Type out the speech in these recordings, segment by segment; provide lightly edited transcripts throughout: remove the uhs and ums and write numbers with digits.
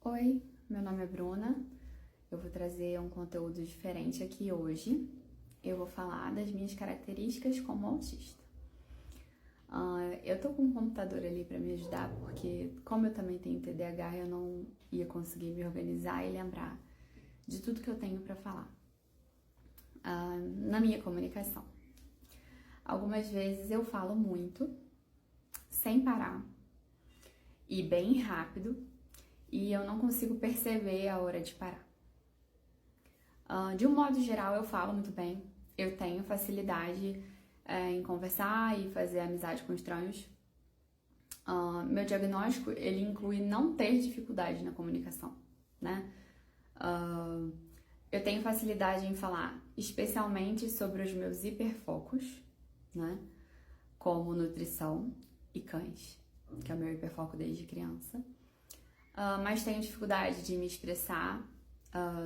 Oi, meu nome é Bruna. Eu vou trazer um conteúdo diferente aqui hoje. Eu vou falar das minhas características como autista. Eu tô com um computador ali para me ajudar, porque como eu também tenho TDAH, eu não ia conseguir me organizar e lembrar de tudo que eu tenho para falar na minha comunicação. Algumas vezes eu falo muito, sem parar, e bem rápido, e eu não consigo perceber a hora de parar. De um modo geral, eu falo muito bem, eu tenho facilidade em conversar e fazer amizade com estranhos. Meu diagnóstico, ele inclui não ter dificuldade na comunicação, né? Eu tenho facilidade em falar, especialmente sobre os meus hiperfocos, né? Como nutrição e cães, que é o meu hiperfoco desde criança. Mas tenho dificuldade de me expressar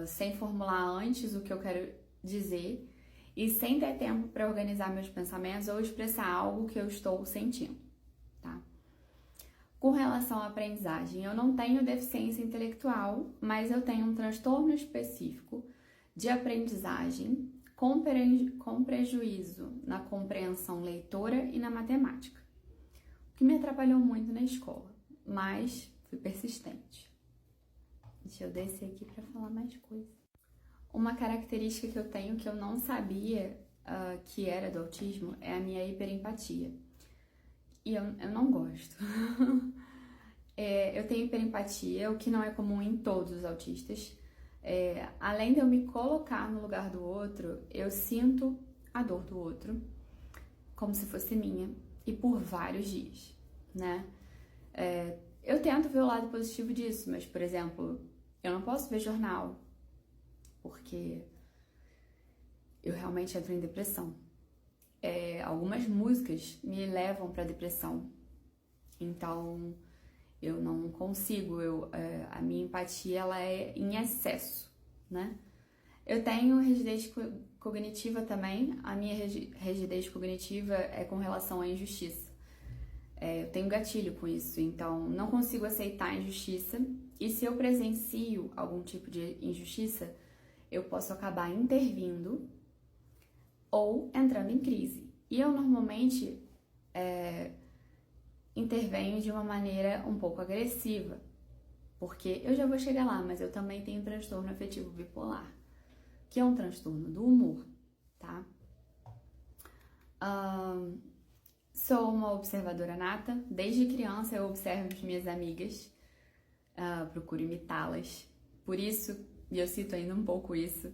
sem formular antes o que eu quero dizer e sem ter tempo para organizar meus pensamentos ou expressar algo que eu estou sentindo, tá? Com relação à aprendizagem, eu não tenho deficiência intelectual, mas eu tenho um transtorno específico de aprendizagem com prejuízo na compreensão leitora e na matemática, o que me atrapalhou muito na escola, mas fui persistente. Deixa eu descer aqui para falar mais coisas. Uma característica que eu tenho que eu não sabia que era do autismo é a minha hiperempatia. E eu não gosto. Eu tenho hiperempatia, o que não é comum em todos os autistas. Além de eu me colocar no lugar do outro, eu sinto a dor do outro como se fosse minha e por vários dias, né? Eu tento ver o lado positivo disso, mas, por exemplo, eu não posso ver jornal, porque eu realmente entro em depressão. Algumas músicas me levam para depressão, então eu não consigo, a minha empatia ela é em excesso, né? Eu tenho rigidez cognitiva também, a minha rigidez cognitiva é com relação à injustiça. Eu tenho gatilho com isso, então não consigo aceitar a injustiça, e se eu presencio algum tipo de injustiça, eu posso acabar intervindo ou entrando em crise. E eu normalmente intervenho de uma maneira um pouco agressiva, porque eu já vou chegar lá, mas eu também tenho transtorno afetivo bipolar, que é um transtorno do humor, tá? Sou uma observadora nata. Desde criança eu observo as minhas amigas, procuro imitá-las. Por isso, e eu cito ainda um pouco isso,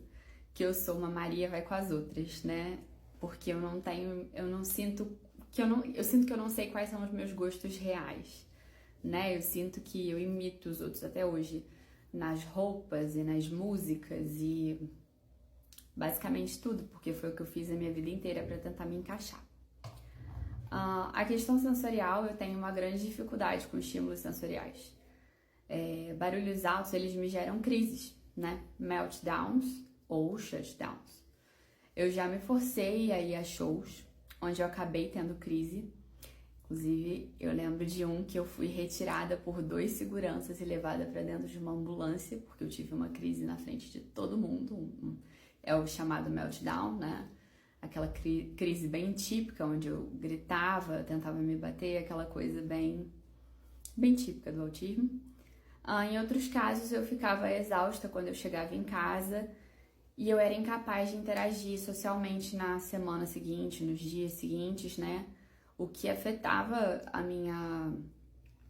que eu sou uma Maria vai com as outras, né? Porque eu sinto que eu não sei quais são os meus gostos reais, né? Eu sinto que eu imito os outros até hoje nas roupas e nas músicas e basicamente tudo, porque foi o que eu fiz a minha vida inteira para tentar me encaixar. A questão sensorial, eu tenho uma grande dificuldade com estímulos sensoriais. Barulhos altos, eles me geram crises, né? Meltdowns ou shutdowns. Eu já me forcei a ir a shows onde eu acabei tendo crise. Inclusive, eu lembro de um que eu fui retirada por 2 seguranças e levada para dentro de uma ambulância, porque eu tive uma crise na frente de todo mundo. É o chamado meltdown, né? Aquela crise bem típica, onde eu gritava, tentava me bater, aquela coisa bem típica do autismo. Em outros casos, eu ficava exausta quando eu chegava em casa e eu era incapaz de interagir socialmente na semana seguinte, nos dias seguintes, né? O que afetava a minha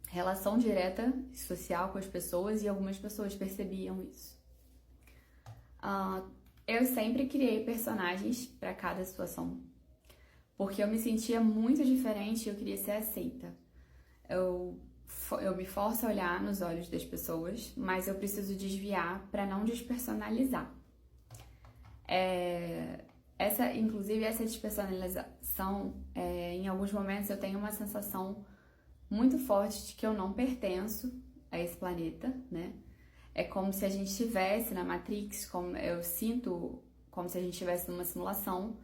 relação direta social com as pessoas, e algumas pessoas percebiam isso. Eu sempre criei personagens para cada situação, porque eu me sentia muito diferente e eu queria ser aceita. Eu me forço a olhar nos olhos das pessoas, mas eu preciso desviar para não despersonalizar. Inclusive, essa despersonalização, em alguns momentos eu tenho uma sensação muito forte de que eu não pertenço a esse planeta, né? É como se a gente estivesse na Matrix, eu sinto como se a gente estivesse numa simulação.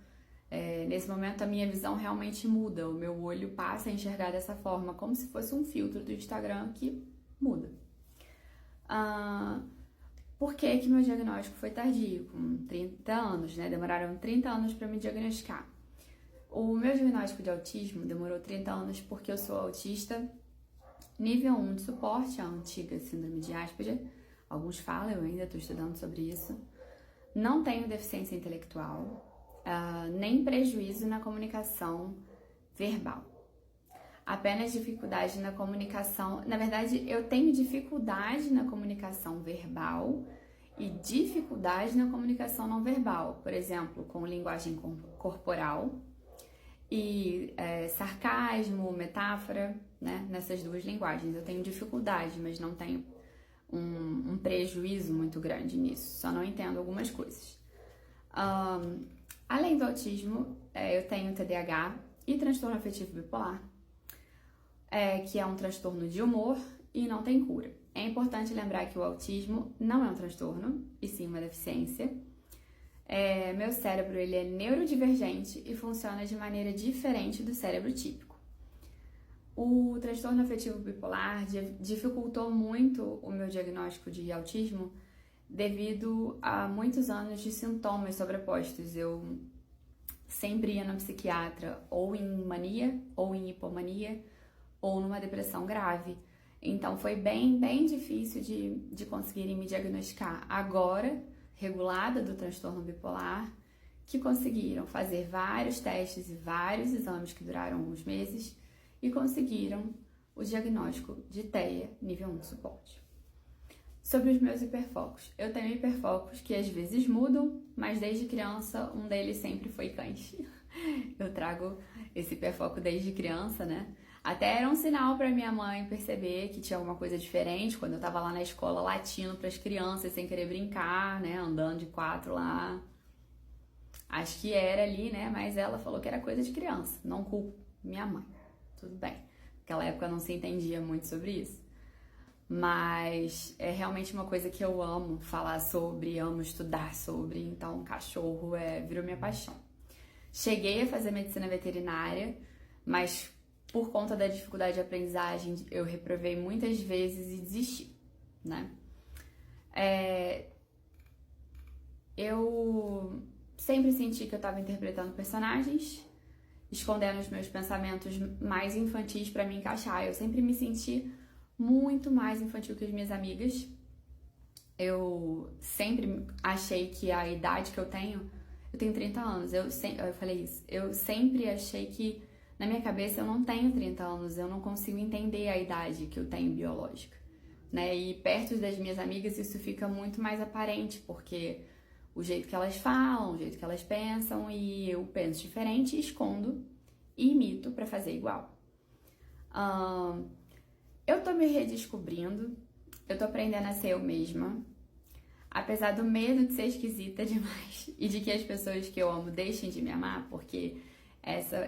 Nesse momento a minha visão realmente muda, o meu olho passa a enxergar dessa forma, como se fosse um filtro do Instagram que muda. Por que que meu diagnóstico foi tardio? Com 30 anos, né? Demoraram 30 anos para me diagnosticar. O meu diagnóstico de autismo demorou 30 anos porque eu sou autista nível 1 de suporte, a antiga síndrome de Asperger. Alguns falam, eu ainda estou estudando sobre isso. Não tenho deficiência intelectual, nem prejuízo na comunicação verbal. Apenas dificuldade na comunicação. Na verdade, eu tenho dificuldade na comunicação verbal e dificuldade na comunicação não verbal. Por exemplo, com linguagem corporal e sarcasmo, metáfora, né? Nessas duas linguagens. Eu tenho dificuldade, mas não tenho um prejuízo muito grande nisso. Só não entendo algumas coisas. Além do autismo, eu tenho TDAH e transtorno afetivo bipolar. Que é um transtorno de humor e não tem cura. É importante lembrar que o autismo não é um transtorno, e sim uma deficiência. Meu cérebro ele é neurodivergente e funciona de maneira diferente do cérebro típico. O transtorno afetivo bipolar dificultou muito o meu diagnóstico de autismo devido a muitos anos de sintomas sobrepostos. Eu sempre ia no psiquiatra ou em mania ou em hipomania, ou numa depressão grave. Então foi bem difícil de conseguirem me diagnosticar. Agora, regulada do transtorno bipolar, que conseguiram fazer vários testes e vários exames que duraram alguns meses e conseguiram o diagnóstico de TEA nível 1 de suporte. Sobre os meus hiperfocos. Eu tenho hiperfocos que às vezes mudam, mas desde criança um deles sempre foi cães. Eu trago esse hiperfoco desde criança, né? Até era um sinal para minha mãe perceber que tinha alguma coisa diferente quando eu tava lá na escola latindo para as crianças sem querer brincar, né? Andando de 4 lá. Acho que era ali, né? Mas ela falou que era coisa de criança. Não culpo minha mãe. Tudo bem. Naquela época não se entendia muito sobre isso. Mas é realmente uma coisa que eu amo falar sobre, amo estudar sobre. Então, cachorro virou minha paixão. Cheguei a fazer medicina veterinária, mas por conta da dificuldade de aprendizagem, eu reprovei muitas vezes e desisti, né? Eu sempre senti que eu estava interpretando personagens, escondendo os meus pensamentos mais infantis para me encaixar. Eu sempre me senti muito mais infantil que as minhas amigas. Eu sempre achei que a idade que eu tenho 30 anos, eu falei isso, eu sempre achei que na minha cabeça eu não tenho 30 anos, eu não consigo entender a idade que eu tenho biológica, né? E perto das minhas amigas isso fica muito mais aparente, porque o jeito que elas falam, o jeito que elas pensam, e eu penso diferente, escondo e imito pra fazer igual. Eu tô me redescobrindo, eu tô aprendendo a ser eu mesma, apesar do medo de ser esquisita demais e de que as pessoas que eu amo deixem de me amar, porque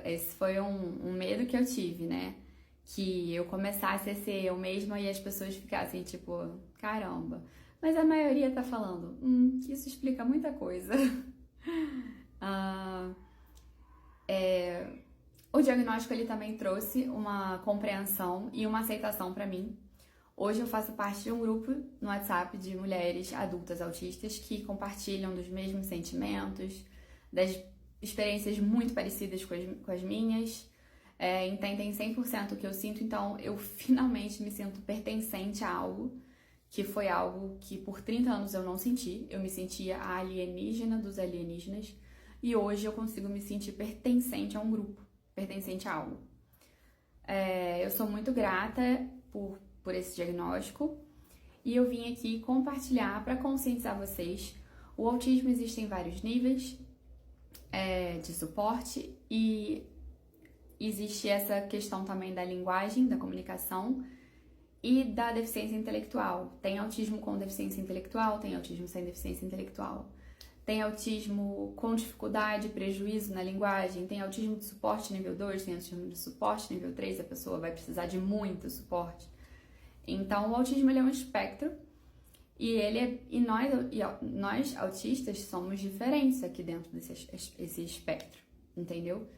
esse foi um medo que eu tive, né? Que eu começasse a ser eu mesma e as pessoas ficassem tipo, caramba. Mas a maioria tá falando, que isso explica muita coisa. O diagnóstico ele também trouxe uma compreensão e uma aceitação pra mim. Hoje eu faço parte de um grupo no WhatsApp de mulheres adultas autistas que compartilham dos mesmos sentimentos, das experiências muito parecidas com as minhas, entendem 100% o que eu sinto, então eu finalmente me sinto pertencente a algo que foi algo que por 30 anos eu não senti. Eu me sentia a alienígena dos alienígenas e hoje eu consigo me sentir pertencente a um grupo, pertencente a algo. Eu sou muito grata por esse diagnóstico e eu vim aqui compartilhar para conscientizar vocês. O autismo existe em vários níveis de suporte e existe essa questão também da linguagem, da comunicação e da deficiência intelectual. Tem autismo com deficiência intelectual, tem autismo sem deficiência intelectual. Tem autismo com dificuldade, prejuízo na linguagem, tem autismo de suporte nível 2, tem autismo de suporte nível 3, a pessoa vai precisar de muito suporte. Então, o autismo ele é um espectro e nós autistas somos diferentes aqui dentro desse espectro, entendeu?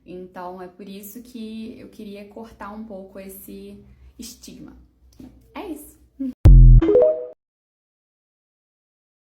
Então, é por isso que eu queria cortar um pouco esse estigma. É isso.